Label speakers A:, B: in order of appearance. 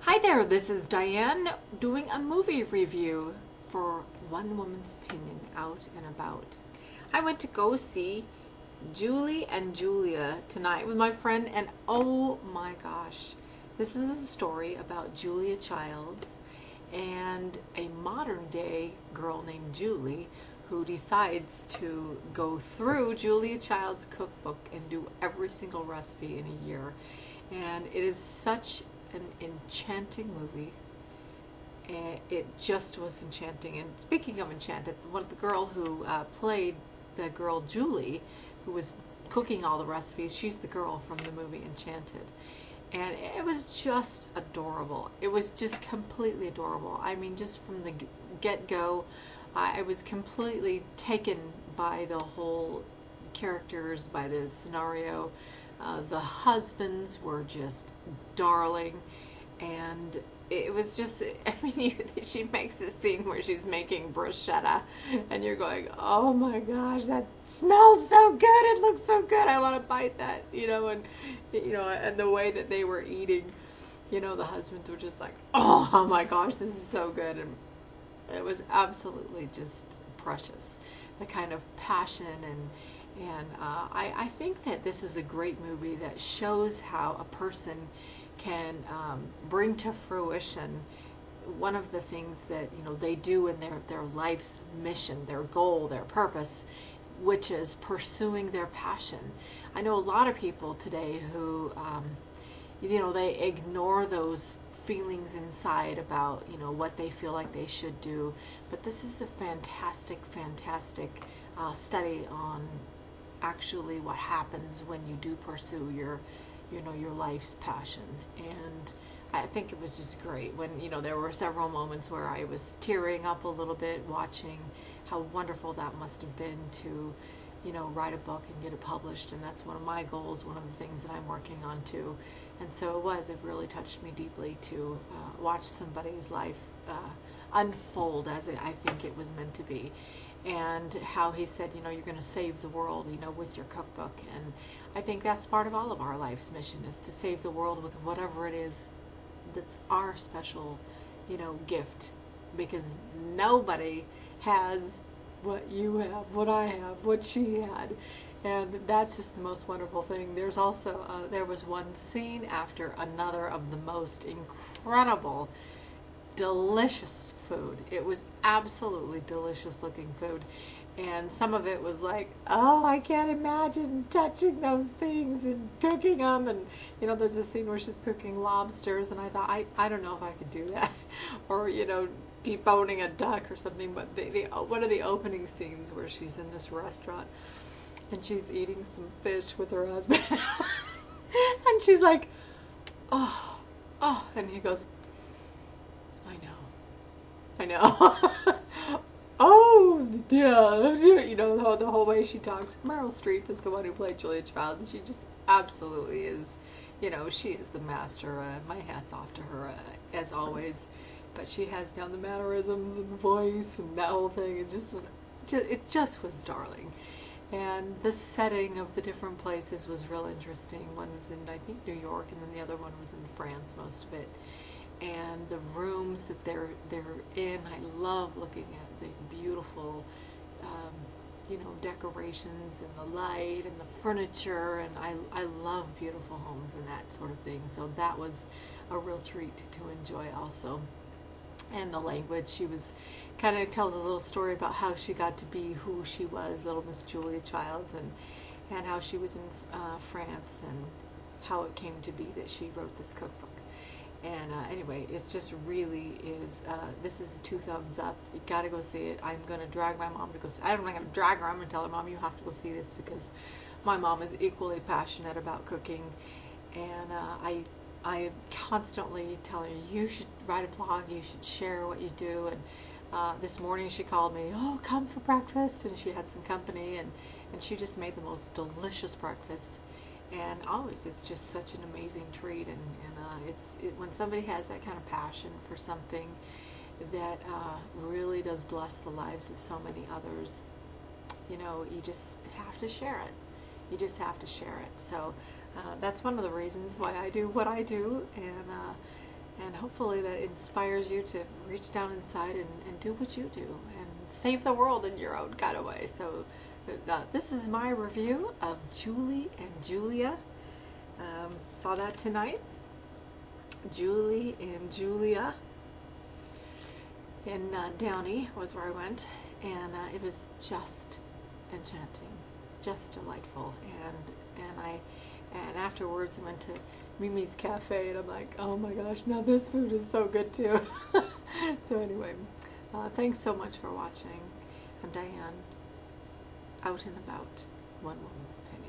A: Hi there, this is Diane doing a movie review for One Woman's Opinion Out and About. I went to go see Julie and Julia tonight with my friend, and oh my gosh, this is a story about Julia Childs and a modern day girl named Julie who decides to go through Julia Child's cookbook and do every single recipe in a year. And it is such an enchanting movie. And it just was enchanting. And speaking of enchanted, one of the girl who played the girl Julie, who was cooking all the recipes, she's the girl from the movie Enchanted. And it was just adorable. It was just completely adorable. I mean, just from the get-go, I was completely taken by the whole characters, by the scenario. The husbands were just darling, and it was just, I mean, she makes this scene where she's making bruschetta, and you're going, oh my gosh, that smells so good, it looks so good, I want to bite that, and the way that they were eating, the husbands were just like, oh my gosh, this is so good, and it was absolutely just precious, the kind of passion and I think that this is a great movie that shows how a person can bring to fruition one of the things that they do in their life's mission, their goal, their purpose, which is pursuing their passion. I know a lot of people today who they ignore those feelings inside about what they feel like they should do, but this is a fantastic study on actually what happens when you do pursue your life's passion. And I think it was just great when there were several moments where I was tearing up a little bit watching how wonderful that must have been to write a book and get it published. And that's one of my goals, one of the things that I'm working on too. And so it really touched me deeply to watch somebody's life unfold as I think it was meant to be. And how he said, you're going to save the world, with your cookbook. And I think that's part of all of our life's mission, is to save the world with whatever it is that's our special, gift. Because nobody has what you have, what I have, what she had. And that's just the most wonderful thing. There's also, there was one scene after another of the most incredible delicious food. It was absolutely delicious looking food, and some of it was like, oh, I can't imagine touching those things and cooking them. And there's a scene where she's cooking lobsters, and I thought, I don't know if I could do that, or deboning a duck or something. But one of the opening scenes where she's in this restaurant and she's eating some fish with her husband and she's like, oh, and he goes, I know. Oh, yeah. The whole way she talks. Meryl Streep is the one who played Julia Child, and she just absolutely is, she is the master. My hat's off to her, as always. But she has down the mannerisms and the voice and that whole thing. It just was darling. And the setting of the different places was real interesting. One was in, I think, New York, and then the other one was in France, most of it. And the rooms that they're in, I love looking at the beautiful, decorations and the light and the furniture, and I love beautiful homes and that sort of thing. So that was a real treat to enjoy also. And the language, she was kind of tells a little story about how she got to be who she was, little Miss Julia Childs, and how she was in France, and how it came to be that she wrote this cookbook. And anyway, it just really is, this is a 2 thumbs up. You gotta go see it. I'm gonna drag my mom to go see it. I'm not gonna drag her, I'm gonna tell her, Mom, you have to go see this, because my mom is equally passionate about cooking. And I am constantly telling her, you should write a blog, you should share what you do. And this morning she called me, oh, come for breakfast. And she had some company, and she just made the most delicious breakfast. And always, it's just such an amazing treat, and when somebody has that kind of passion for something that really does bless the lives of so many others, you just have to share it. You just have to share it. So that's one of the reasons why I do what I do, And hopefully that inspires you to reach down inside and do what you do and save the world in your own kind of way. So this is my review of Julie and Julia. Saw that tonight. Julie and Julia in Downey was where I went, and it was just enchanting, just delightful. And afterwards I went to Mimi's Cafe, and I'm like, oh my gosh, now this food is so good too. So anyway, thanks so much for watching. I'm Diane, out and about, one woman's opinion.